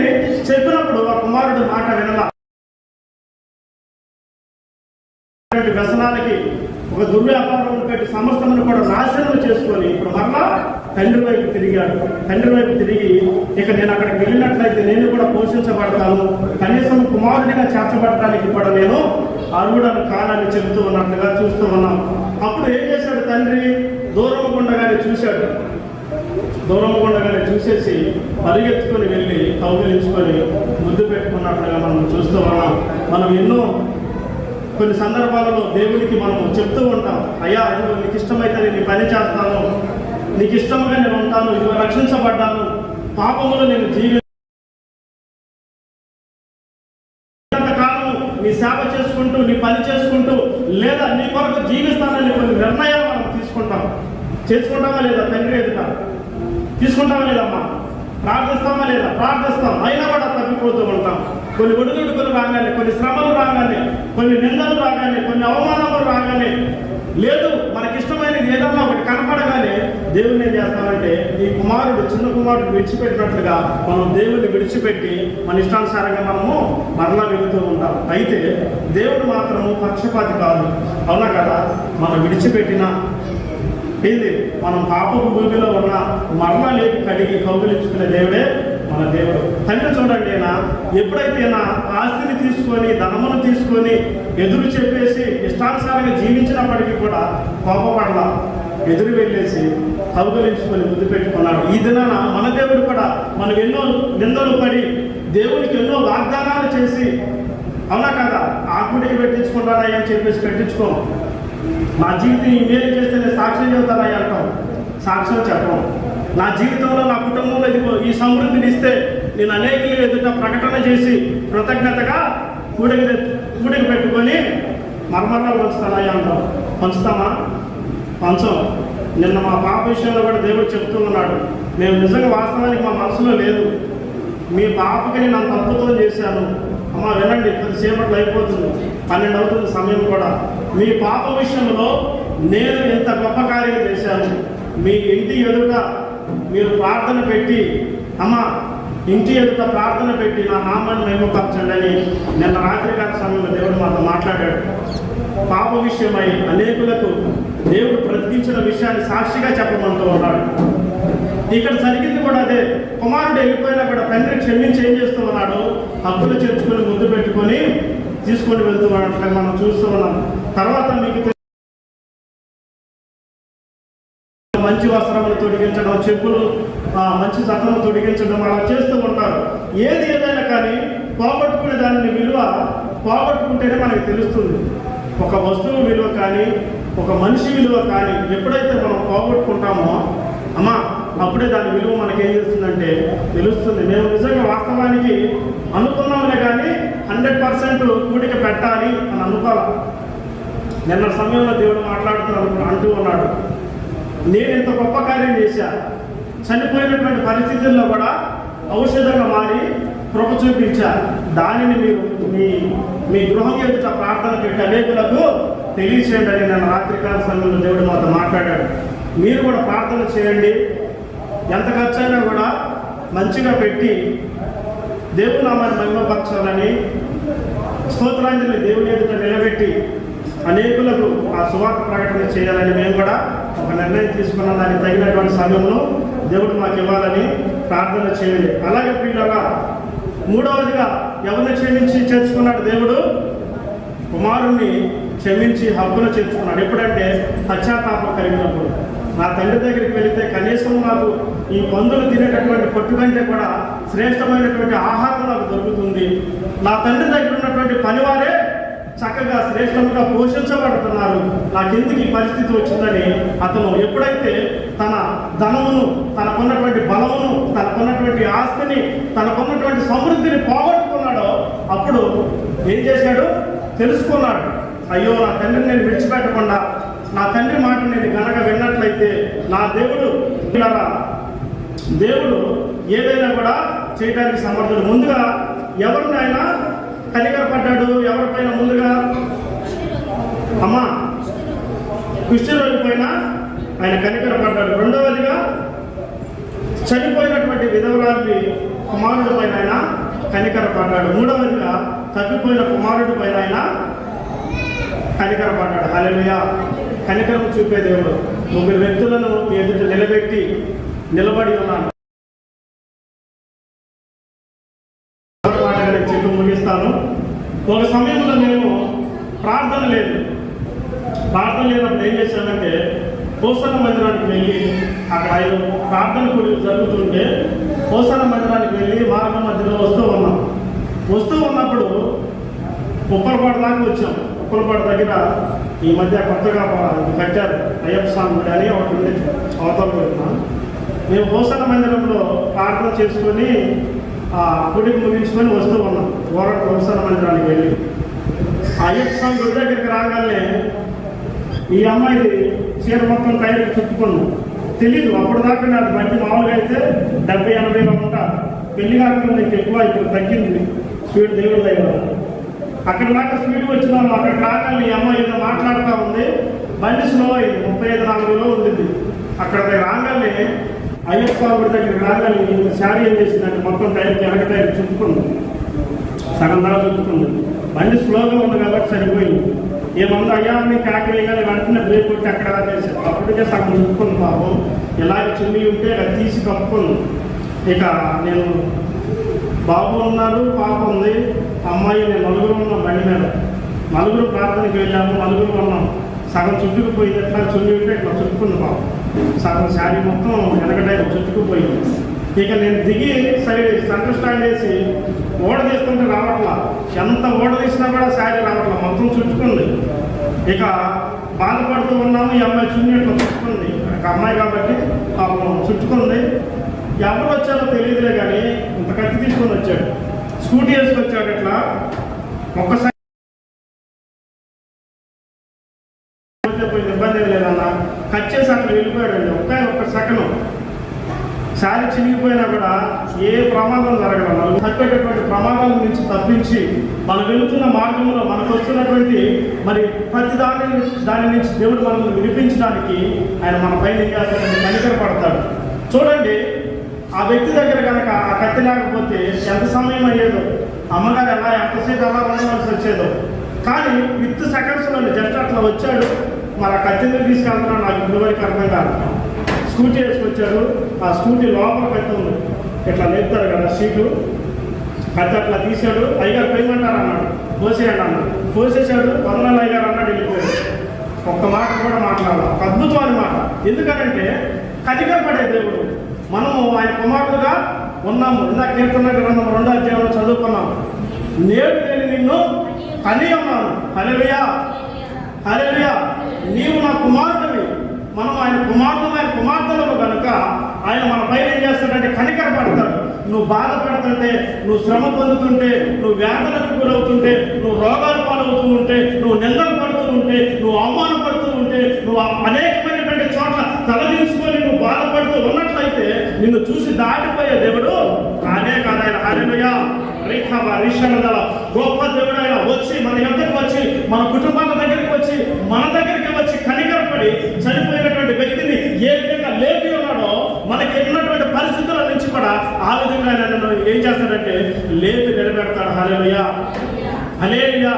చెప్పినప్పుడు ఆ కుమారుడు మాట వినలా. వ్యసనాలకి ఒక దుర్వ్యాపారం పెట్టి సమస్తమును కూడా నాశనం చేసుకొని ఇప్పుడు మరలా తండ్రి వైపు తిరిగాడు. తండ్రి వైపు తిరిగి ఇక నేను అక్కడికి వెళ్ళినట్లయితే నేను కూడా పోషించబడతాను, కనీసం కుమారుడిగా చేర్చబడటానికి కూడా నేను అర్హుడను కానని చెబుతూ ఉన్నట్లుగా చూస్తూ ఉన్నాం. అప్పుడు ఏం చేశాడు తండ్రి? దూరం గుండగానే చూశాడు. దూరం గుండగానే చూసేసి పరిగెత్తుకొని వెళ్ళి కౌగిలించుకొని ముద్దు పెట్టుకున్నట్లుగా మనం చూస్తూ ఉన్నాం. మనం ఎన్నో కొన్ని సందర్భాలలో దేవుడికి మనం చెప్తూ ఉంటాం, అయ్యా ఇదిగో నీకు ఇష్టమైతే నేను ఈ పని చేస్తాను, నీకు ఇష్టంగా నేను ఉంటాను, ఇదిగో రక్షించబడ్డాను, పాపములు నేను జీవించకాలం నీ సేవ చేసుకుంటూ నీ పని చేసుకుంటూ లేదా నీ కొరకు జీవిస్తానని కొన్ని నిర్ణయాలు మనం చేసుకుంటామా లేదా? తండ్రి ఎదుట తీసుకుంటామా లేదమ్మా? ప్రార్థిస్తామా లేదా? ప్రార్థిస్తాం. అయినా కూడా తప్పిపోతూ ఉంటాం. కొన్ని ఒడిదుడుకులు రాగానే, కొన్ని శ్రమలు రాగానే, కొన్ని నిందలు రాగానే, కొన్ని అవమానాలు రాగానే, లేదు మనకిష్టమైనది ఏదన్నా ఒకటి కనపడగానే దేవుడిని ఏం చేస్తామంటే ఈ కుమారుడు చిన్న కుమారుడు విడిచిపెట్టినట్లుగా మనం దేవుడిని విడిచిపెట్టి మన ఇష్టానుసారంగా మనము మరలా వెళుతూ ఉంటాం. అయితే దేవుడు మాత్రము పక్షపాతి కాదు, అవునా కదా? మనం విడిచిపెట్టిన ఏంది మనం పాపపు భూమిలో ఉన్న మరలా లేపి కడిగి కౌగిలించుకునే దేవుడే మన దేవుడు. తండ్రి చూడండి, ఆయన ఎప్పుడైతే నా ఆస్తిని తీసుకొని ధనమును తీసుకొని ఎదురు చెప్పేసి ఇష్టానుసారంగా జీవించినప్పటికీ కూడా కోపపడలా, ఎదురు వెళ్ళేసి కౌగిలించుకొని ముద్దు పెట్టుకున్నాడు. ఈ దినాన మన దేవుడు కూడా మనం ఎన్నో నిందలు పడి దేవుడికి ఎన్నో వాగ్దానాలు చేసి, అవునా కదా, ఆకుడికి పెట్టించుకుంటానయ్యా అని చెప్పేసి పెట్టించుకోం. నా జీవితం ఈ మేలు చేస్తే నేను సాక్ష్యం చెబుతానయ్యా అంటాం, సాక్ష్యం చెప్పం. నా జీవితంలో నా కుటుంబంలో ఈ సమృద్ధిని ఇస్తే నేను అనేకులు ఎదుట ప్రకటన చేసి కృతజ్ఞతగా కూడికి పెట్టుకొని మర్మరాలు పంచుతానయ్యా అంటాం. పంచుతామా? పంచం. నిన్న మా పాప విషయంలో కూడా దేవుడు చెప్తూ ఉన్నాడు, మేము నిజంగా వాస్తవానికి మా మనసులో లేదు, మీ పాపకి నేను అంత అద్భుతం చేశాను. అమ్మ వినండి, కొద్దిసేపట్లో అయిపోతుంది, 12 అవుతుంది సమయం కూడా. మీ పాప విషయంలో నేను ఇంత గొప్ప కార్యం చేశాను. మీ ఇంటి ఎదుట మీరు ప్రార్థన పెట్టి, అమ్మ ఇంటి ఎదుట ప్రార్థన పెట్టి నా నామాన్ని మహిమపరచండి అని నిన్న రాత్రికాల సమయంలో దేవుడు మాతో మాట్లాడాడు. పాప విషయమై అనేకులకు దేవుడు బ్రతికించిన విషయాన్ని సాక్షిగా చెప్పమంటూ ఉన్నాడు. ఇక్కడ జరిగింది కూడా అదే. కుమారుడు వెళ్ళిపోయినా కూడా తండ్రి క్షమించి ఏం చేస్తూ ఉన్నాడు, హక్కులు చేర్చుకొని ముద్దు పెట్టుకొని తీసుకొని వెళ్తూ ఉన్నట్లుగా మనం చూస్తూ ఉన్నాం. తర్వాత మీకు మంచి వస్త్రములు తొడిగించడం, చెప్పులు మంచి చట్టము తొడిగించడం అలా చేస్తూ ఉంటారు. ఏది ఏదైనా కానీ పోగొట్టుకునే దానిని విలువ పోగొట్టుకుంటేనే మనకి తెలుస్తుంది. ఒక వస్తువు విలువ కానీ ఒక మనిషి విలువ కానీ ఎప్పుడైతే మనం పోగొట్టుకుంటామో అమ్మా అప్పుడే దాని విలువ మనకేం చేస్తుందంటే తెలుస్తుంది. మేము నిజంగా వాస్తవానికి అనుకున్నాంలే కానీ 100% కూడిక పెట్టాలి అని అనుకోవాలి. నిన్న సమయంలో దేవుడు అంటూ ఉన్నాడు, నేను ఇంత గొప్ప కార్యం చేశా, చనిపోయినటువంటి పరిస్థితుల్లో కూడా ఔషధంగా మారి కృప చూపించా, దానిని మీరు మీ గృహం ఎదుట ప్రార్థన పెట్టి అనేకులకు తెలియచేయండి అని నేను రాత్రికాల సమయంలో దేవుడు మాతో మాట్లాడాడు. మీరు కూడా ప్రార్థన చేయండి, ఎంత ఖర్చైనా కూడా మంచిగా పెట్టి దేవుని నామాన్ని మహిమపరచాలని స్తోత్రాంజలి దేవుని ఎదుట నిలబెట్టి అనేకులకు ఆ సువార్త ప్రకటన చేయాలని మేము కూడా ఒక నిర్ణయం తీసుకున్న దానికి తగినటువంటి సమయంలో దేవుడు మాకు ఇవ్వాలని ప్రార్థన చేయాలి. అలాగే పిల్లగా మూడవదిగా ఎవరిని క్షమించి చేర్చుకున్నాడు దేవుడు? కుమారుణ్ణి క్షమించి హక్కును చేర్చుకున్నాడు. ఎప్పుడంటే పశ్చాత్తాపం కలిగినప్పుడు. నా తండ్రి దగ్గరికి వెళితే కనీసం నాకు ఈ పందులు తినేటటువంటి పొట్టు కంటే కూడా శ్రేష్టమైనటువంటి ఆహారం నాకు దొరుకుతుంది, నా తండ్రి దగ్గర ఉన్నటువంటి పనివారే చక్కగా శ్రేష్టంగా పోషించబడుతున్నారు, నాకెందుకు ఈ పరిస్థితి వచ్చిందని అతను ఎప్పుడైతే తన ధనమును, తనకున్నటువంటి బలమును, తనకున్నటువంటి ఆస్తిని, తనకున్నటువంటి సమృద్ధిని పోగొట్టుకున్నాడో అప్పుడు ఏం చేశాడు? తెలుసుకున్నాడు, అయ్యో నా తండ్రిని నేను విడిచిపెట్టకుండా నా తండ్రి మాట నేను గనక విన్నట్లయితే నా దేవుడు ఏదైనా కూడా చేయడానికి సమర్థుడు. ముందుగా ఎవరినైనా కనికరపడ్డాడు? ఎవరిపైన ముందుగా? అమ్మా కుష్ఠరోగి పైన ఆయన కనికరపడ్డాడు. రెండవదిగా చనిపోయినటువంటి విధవరాలి కుమారుడి పైన ఆయన కనికరపడ్డాడు. మూడవదిగా తప్పిపోయిన కుమారుడి పైన ఆయన కనికరపడ్డాడు. హల్లెలూయా! కనికరం చూపే దేవుడు. 3 వ్యక్తులను ఎదుట నిలబడి ఉన్నాను. చెప్పి ముగిస్తాను. ఒక సమయంలో మేము ప్రార్థన లేనప్పుడు ఏం చేశానంటే హోసన్న మందిరానికి వెళ్ళి అక్కడ 5 ప్రార్థన కూడి జరుగుతుంటే హోసన్న మందిరానికి వెళ్ళి మార్గం మధ్యలో వస్తూ ఉన్నప్పుడు ఉప్పలపాడు దాకా వచ్చాం. ఉప్పలపాడు దగ్గర ఈ మధ్య కొత్తగా కట్టారు అయ్యప్ప స్వామి గుడి అని ఒకటి ఉంది, అవతల వెళ్తున్నాం. మేము హోసన్న మందిరంలో ప్రార్థన చేసుకొని ఆ గుడికి ముగించుకొని వస్తూ ఉన్నాం. హోసన్న మందిరానికి వెళ్ళి అయ్యప్ప స్వామి గుడి దగ్గరికి రాగానే ఈ అమ్మాయిది చీర మొత్తం టైర్కి చుట్టుకున్నాం. తెలీదు అప్పుడు దాకా నాకు బండి మామూలుగా అయితే 70-80లో ఉంటా. పెళ్లి కాకుండా ఎక్కువ ఇప్పుడు తగ్గింది స్పీడ్, దేవుడి దగ్గర. అక్కడ దాకా స్పీడ్ వచ్చినాము. అక్కడ రాగానే ఈ అమ్మాయి ఏదో మాట్లాడుతూ ఉంది, బండి స్లో అయింది. 35-40లో ఉంది. అక్కడ రాగానే అయ్యప్ప స్వామి గుడి దగ్గరికి రాగానే శారీ ఏం చేసిందంటే మొత్తం టైర్కి వెనక టైర్ చుట్టుకుంది, సగం దాకా చుట్టుకుంది. బండి స్లోగా ఉంది కాబట్టి సరిపోయింది. ఏమన్నా అయ్యా మీకు ఆకలిగానే వెంటనే బ్రేక్ కొట్టి అక్కడ చేశారు. అప్పటికే సగం చుట్టుకుంది పాపం. ఇలాగ చున్ని ఉంటే అది తీసి కప్పుకుంది. ఇక నేను బాబు ఉన్నారు, పాప ఉంది, అమ్మాయి, నేను 4 ఉన్నాం బండి మీద. 4 ప్రార్థనకి వెళ్ళాము, 4 ఉన్నాం. సగం చుట్టుకుపోయింది. ఎట్లా చున్ని ఉంటే ఇట్లా చుట్టుకుంది పాపం. సగం శారీ మొత్తం వెనకటే చుట్టుకుపోయింది. ఇక నేను దిగి సెంటర్ స్టాండ్ వేసి ఓడ తీసుకుంటే రావట్లా. ఎంత ఓడ తీసినా కూడా శారీ రావట్లా, మొత్తం చుట్టుకుంది. ఇక బాధపడుతూ ఉన్నాము. ఈ అమ్మాయి చున్ని ఇట్లా చుట్టుకుంది. ఒక అమ్మాయి కాబట్టి పాపం చుట్టుకుంది. ఎవరు వచ్చారో తెలియదులే కానీ ఇంత కత్తి తీసుకొని వచ్చాడు, స్కూటీ వేసుకొచ్చాడు. ఇట్లా ఒక్కసారి ఇబ్బంది ఏం లేదన్నా, కట్ చేసి అక్కడ వెళ్ళిపోయాడండి. ఒక్క సెకండ్ శారీ చినిగిపోయినా కూడా ఏ ప్రమాదం జరగడం, మనం తప్పేటటువంటి ప్రమాదాల నుంచి తప్పించి మనం వెళుతున్న మార్గంలో మనకు వస్తున్నటువంటి మరి ప్రతి దాని నుంచి దేవుడు మనల్ని విడిపించడానికి ఆయన మన పైన కనికరపడతాడు. చూడండి, ఆ వ్యక్తి దగ్గర కనుక ఆ కత్తి లేకపోతే ఎంత సమయం అయ్యేదో, అమ్మగారు ఎంతసేపు ఎలా ఉండవలసి వచ్చేదో. కానీ విత్ సెకండ్స్లో జస్ట్ అట్లా వచ్చాడు, మరి ఆ కత్తిని తీసుకెళ్తున్నాడు. నాకు ఇప్పుడు వరకు అర్థం కాదు. స్కూటీ వేసుకొచ్చాడు, ఆ స్కూటీ లోపల కత్తి ఉంది, ఇట్లా లేపుతారు కదా సీటు, కత్తి అట్లా తీశాడు. అయ్యగారు పోయమంటారు అన్నాడు, పోసేయండి అన్నాడు. పోసేసాడు, వదనాలు అయ్యగారు అన్నాడు, వెళ్ళిపోయాడు. ఒక్క మాట కూడా మాట్లాడాలి. ఒక అద్భుతమైన మాట. ఎందుకనంటే కనికరపడే దేవుడు. మనము ఆయన కుమారుడుగా ఉన్నాము. ఇందాక కీర్తన గ్రంథం 2వ అధ్యాయంలో చదువుకున్నాము. నేడు నేను నిన్ను కని ఉన్నాను. హల్లెలూయా, హల్లెలూయా. నీవు నా కుమారుడివి. మనం ఆయన కుమార్తెలను కనుక ఆయన మన పైన ఏం చేస్తాడంటే కనికరపడతాడు. నువ్వు బాధపడుతుంటే, నువ్వు శ్రమ పొందుతుంటే, నువ్వు వేదనకు గురవుతుంటే, నువ్వు రోగాలు పాలవుతూ ఉంటే, నువ్వు నిందలు పడుతూ ఉంటే, నువ్వు అవమానపడుతూ ఉంటే, నువ్వు అనేకమైనటువంటి చోట్ల తలదించుకొని నువ్వు బాధపడుతూ ఉన్నట్లయితే నిన్ను చూసి దాటిపోయే దేవుడు కానే కాదు ఆయన. హల్లెలూయా. గొప్ప దేవుడు ఆయన వచ్చి మన యొక్కకు వచ్చి మన కుటుంబాల దగ్గరికి వచ్చి మన దగ్గరికి వచ్చి కనికరపడి చనిపోయినటువంటి వ్యక్తిని ఏ విధంగా లేపి ఉన్నాడో మనకి ఉన్నటువంటి పరిస్థితుల నుంచి కూడా ఆ విధంగా ఆయన ఏం చేస్తాడంటే లేపి నిలబెడతాడు. హల్లెలూయా, హల్లెలూయా.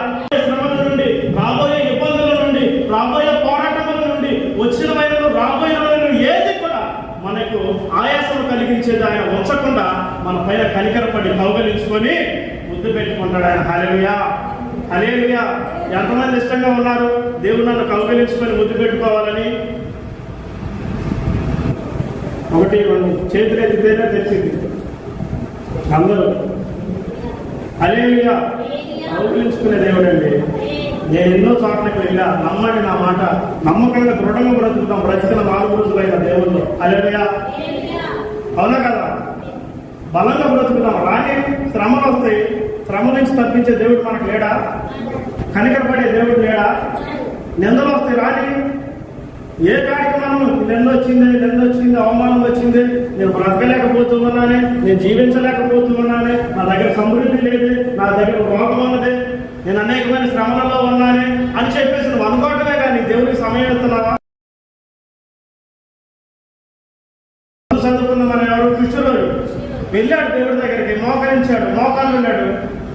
శ్రమల నుండి, రాబోయే ఇబ్బందుల నుండి, రాబోయే పోరాటముల నుండి, వచ్చిన వైద్యులు రాబోయే ఏది కూడా మనకు ఆయాసం కలిగించేది ఆయన ఉంచకుండా మన పైన కనికరపడి కౌగలించుకొని ముద్దు పెట్టుకుంటాడు ఆయన. హల్లెలూయా, హల్లెలూయా. ఎంతమంది ఇష్టంగా ఉన్నారు దేవుడు నన్ను కౌగలించుకొని ముద్దు పెట్టుకోవాలని? 1 2 చేతులు ఎత్తితేనే తెలిసింది అందరూ. హల్లెలూయా. కౌగలించుకునే దేవుడు అండి. నేను ఎన్నో చోట్లకి వెళ్ళా, నమ్మండి నా మాట, నమ్మకంగా దృఢంగా బ్రతుకుతాం బ్రతికిన 4 రోజులైన దేవుళ్ళు. హల్లెలూయా, అవునా కదా? బలంగా బ్రతుకుతాం. రాని శ్రమలు వస్తాయి, శ్రమ నుంచి తప్పించే దేవుడు మనకు లేడా? కనికరపడే దేవుడు లేడా? నిందలు వస్తాయి, రాని ఏ కార్యక్రమం నిందొచ్చింది, అవమానం వచ్చింది, నేను బ్రతకలేకపోతూ ఉన్నానే, నేను జీవించలేకపోతూ ఉన్నానే, నా దగ్గర సమృద్ధి లేదు, నా దగ్గర రోగం ఉన్నదే, నేను అనేకమైన శ్రమలలో ఉన్నానే అని చెప్పేసి నువ్వు అనుకోవటమే కానీ దేవుడికి సమయం ఇస్తున్నావా? చదువుకున్న మన ఎవరు కృష్ణుడు వెళ్ళాడు దేవుడి దగ్గరికి, మోకరించాడు, మోకాళ్ళు ఉన్నాడు.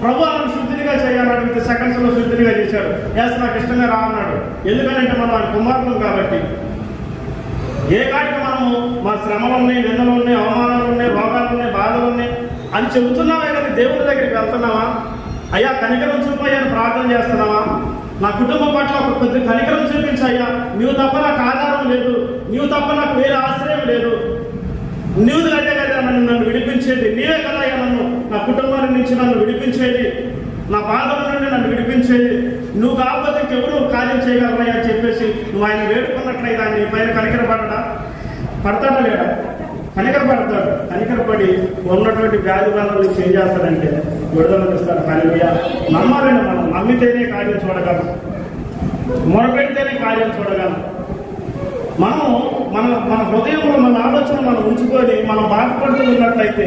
ప్రభు నన్ను శుద్ధిగా చేయాలని విత్ సెకండ్స్ లో శుద్ధిగా చేశాడు. నాకు ఇష్టంగా రా అన్నాడు. ఎందుకంటే మనం ఆయన కుమారులు కాబట్టి. ఏ కాడికి మనము మా శ్రమలు ఉన్నాయి, నిందలు ఉన్నాయి, అవమానాలు ఉన్నాయి, రోగాలు ఉన్నాయి, బాధలు ఉన్నాయి అని చెబుతున్నావే కానీ దేవుడి దగ్గరికి వెళ్తున్నావా? అయ్యా కనికరం చూపయ్యాని ప్రార్థన చేస్తున్నావా? నా కుటుంబం పట్ల ఒక కొద్ది కనికరం చూపించయ్యా, నీవు తప్ప నాకు ఆధారం లేదు, నీవు తప్ప నాకు వేరే ఆశ్రయం లేదు, నీవు అయితే కదా నన్ను విడిపించేది, నీవే కదా నన్ను నా కుటుంబాన్ని నుంచి నన్ను విడిపించేది, నా బాధల నుండి నన్ను విడిపించేది, నువ్వు కాకపోతే ఎవరు కార్యం చేయగలవయ్యా అని చెప్పేసి నువ్వు ఆయన వేడుకున్నట్లయితే ఆయన పైన కనికరపడడా? పడతాడా లేడా? కనికరపడతాడు. కనికరపడి ఉన్నటువంటి వ్యాధి బాధల నుంచి ఏం చేస్తాడంటే విడుదల ఇస్తాడు. హల్లెలూయా. నమ్మాలండి. మనం నమ్మితేనే కార్యం చూడగలం, మొరపెడితేనే కార్యం చూడగలం. మనం మన హృదయంలో మన ఆలోచన మనం ఉంచుకొని మనం బాధపడుతూ ఉన్నట్లయితే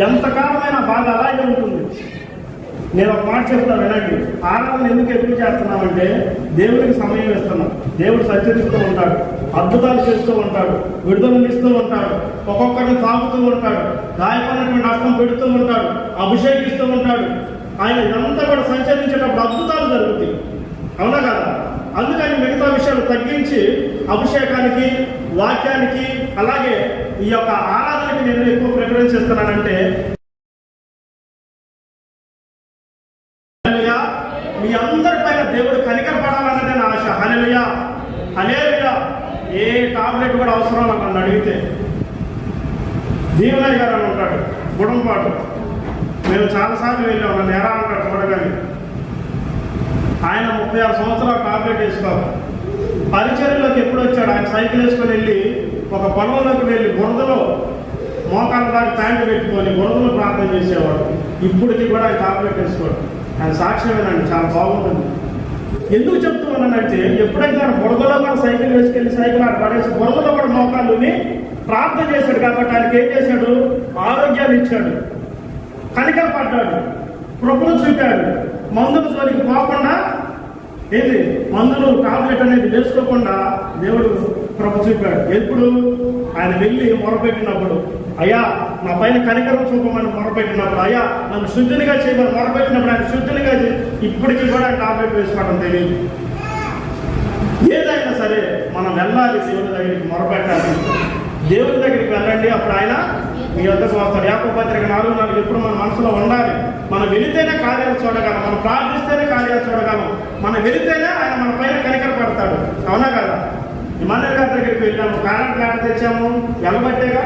ఎంతకాలమైన బాధ అలాగే ఉంటుంది. నేను ఒక మాట చెప్తాను వినండి. ఆరాధన ఎందుకు ఎప్పుడు చేస్తున్నామంటే దేవుడికి సమయం ఇస్తున్నాం. దేవుడు సంచరిస్తూ ఉంటాడు, అద్భుతాలు చేస్తూ ఉంటాడు, విడుదలను ఇస్తూ ఉంటాడు, ఒక్కొక్కరిని తాగుతూ ఉంటాడు, గాయపడినటువంటి హస్తం పెడుతూ ఉంటాడు, అభిషేకిస్తూ ఉంటాడు. ఆయన ఇదంతా కూడా సంచరించేటప్పుడు అద్భుతాలు జరుగుతాయి, అవునా కదా? అందుకని మిగతా విషయాలు తగ్గించి అభిషేకానికి, వాక్యానికి, అలాగే ఈ యొక్క ఆరాధనకి నేను ఎక్కువ ప్రిఫరెన్స్ ఇస్తున్నానంటే మీ అందరి పైన దేవుడు కనికరపడాలన్నదే నా ఆశ. హల్లెలూయా, హల్లెలూయా. ఏ టాబ్లెట్ కూడా అవసరం నన్ను అడిగితే. దీవెనయ్య గారు అని ఉంటాడు గుడంపాటు, మేము చాలాసార్లు వెళ్ళాం. నన్ను ఎలా అంటాడు చూడగానే. ఆయన 36 సంవత్సరాలు టాబ్లెట్ వేసుకోవాలి. పరిచర్యలోకి ఎప్పుడు వచ్చాడు? ఆయన సైకిల్ వేసుకొని వెళ్ళి ఒక పొలంలోకి వెళ్ళి బురదలో మోకాళ్ళ దాకా ప్యాంటు పెట్టుకొని బురదలో ప్రార్థన చేసేవాడు. ఇప్పటికి కూడా ఆయన టాబ్లెట్ వేసుకోడు. ఆయన సాక్ష్యమేనండి, చాలా బాగుంటుంది. ఎందుకు చెప్తున్నానంటే ఎప్పుడైతే ఆయన బురదలో కూడా సైకిల్ వేసుకెళ్ళి సైకిల్ ఆడ పడేసి బురదలో కూడా మోకాళ్ళుని ప్రార్థన చేశాడు కాబట్టి ఆయనకి ఏం చేశాడు? ఆరోగ్యాన్ని ఇచ్చాడు, కనికర పడ్డాడు, ప్రభుత్వం చూపాడు. మందులు జోలికి పోకుండా ఏంటి మందులు టాబ్లెట్ అనేది వేసుకోకుండా దేవుడు ప్రభు చూపాడు. ఎప్పుడు ఆయన వెళ్ళి మొరపెట్టినప్పుడు, అయ్యా నా పైన కనికరం చూపమని మొరపెట్టినప్పుడు, అయ్యా నన్ను శుద్ధినిగా చేయమని మొరపెట్టినప్పుడు ఆయన శుద్ధినిగా ఇప్పటికీ కూడా టాబ్లెట్ వేసుకోవడం తెలియదు. ఏదైనా సరే మనం వెళ్ళాలి, దేవుడి దగ్గరికి మొరపెట్టాలి, దేవుడి దగ్గరికి వెళ్ళండి, అప్పుడు ఆయన మీ వద్దకు వస్తాడు. యాకోబు పత్రిక 4:4 ఎప్పుడు మన మనసులో ఉండాలి. మనం వెళితేనే కార్యాలు చూడగలం, మనం ప్రార్థిస్తేనే కార్యాలు చూడగలం, మనం వెళితేనే ఆయన మన పైన కనికర పడతాడు. అవునా కదా? ఇమానుయేల్ గారి దగ్గరికి వెళ్ళాము, కారణం ఆడ తెచ్చాము, ఎలబట్టేగా.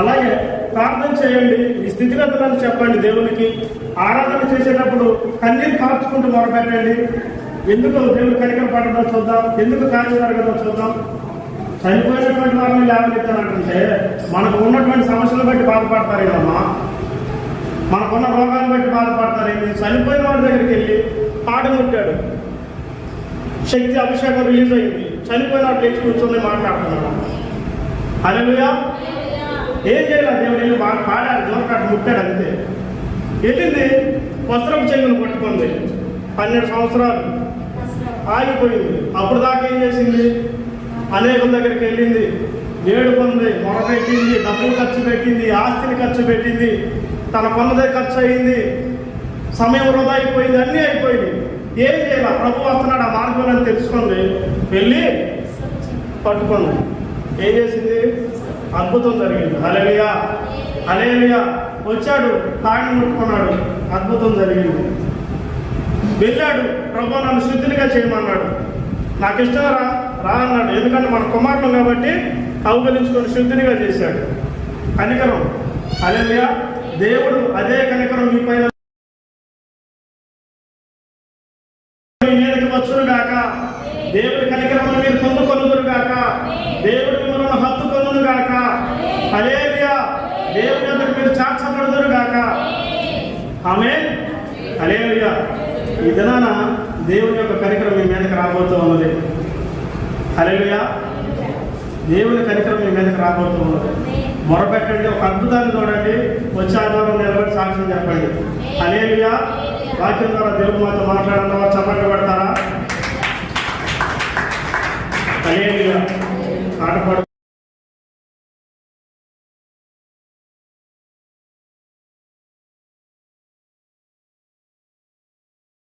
అలాగే ప్రార్థన చేయండి, ఈ స్థితిగతులను చెప్పండి దేవునికి. ఆరాధన చేసేటప్పుడు కన్నీరు కార్చుకుంటూ మొరపెట్టండి. ఎందుకు దేవుడు కనికర పడదో చూద్దాం, ఎందుకు కార్యం జరగదో చూద్దాం. చనిపోయినటువంటి వారిని లేవనెత్తానంటే మనకు ఉన్నటువంటి సమస్యలు బట్టి బాధపడతారు కదమ్మా, మనకున్న రోగాన్ని బట్టి బాధపడతారు. చనిపోయిన వాడి దగ్గరికి వెళ్ళి పాడముట్టాడు, శక్తి అభిషేకం రిలీజ్ అయింది, చనిపోయిన వాడు లేచి కూర్చొని మాట్లాడుతున్నాడు. హల్లెలూయా. ఏం చేయాలి? దేవుడు వెళ్ళి బాగా పాడాడు, జోరకాటు ముట్టాడు, అంతే. వెళ్ళింది, వస్త్రం చెంగును పట్టుకుంది, 12 సంవత్సరాలు ఆగిపోయింది. అప్పుడు దాకా ఏం చేసింది? అనేకుల దగ్గరికి వెళ్ళింది, ఏడుకుంది, మొరపెట్టింది, డబ్బులు ఖర్చు పెట్టింది, ఆస్తిని ఖర్చు పెట్టింది, తన కొన్నదే ఖర్చు అయింది, సమయం వృధా అయిపోయింది, అన్నీ అయిపోయింది. ఏం చేయాలి? ప్రభు వస్తున్నాడు, ఆ మార్గం తెలుసుకుంది, వెళ్ళి పట్టుకుంది. ఏం చేసింది? అద్భుతం జరిగింది. హల్లెలూయా, హల్లెలూయా. వచ్చాడు, తాడిని ముట్టుకున్నాడు, అద్భుతం జరిగింది. వెళ్ళాడు, ప్రభు నన్ను శుద్ధినిగా చేయమన్నాడు. నాకు ఇష్టం రా అన్నాడు. ఎందుకంటే మన కుమారులు కాబట్టి కౌగలించుకొని శుద్ధినిగా చేశాడు. కనికరం. హల్లెలూయా. దేవుడు అదే కనికరం మీ పైన మీదకి వచ్చును గాక. దేవుడి కనికరమును మీరు పొందుకొనుదురు గాక. దేవుడి మిమ్మల్ని హత్తుకొనును గాక. హల్లెలూయా. దేవుడి దగ్గర మీరు చాచబడుదురు గాక. ఆమేన్. హల్లెలూయా. ఈ దినాన దేవుని యొక్క కనికరం మీ మీదకి రాబోతూ ఉన్నది. హల్లెలూయా. దేవుని కనికరం మీ మీదకి రాబోతూ ఉన్నది. మొరపెట్టండి, ఒక అద్భుతాన్ని చూడండి, వచ్చే ఆధారం నిలబడి సాక్ష్యం చెప్పండి. హల్లెలూయా. వాక్యం ద్వారా దేవుడు మాతో మాట్లాడతారా? చప్పట్లు పెడతారా? హల్లెలూయా. పాట పాడు.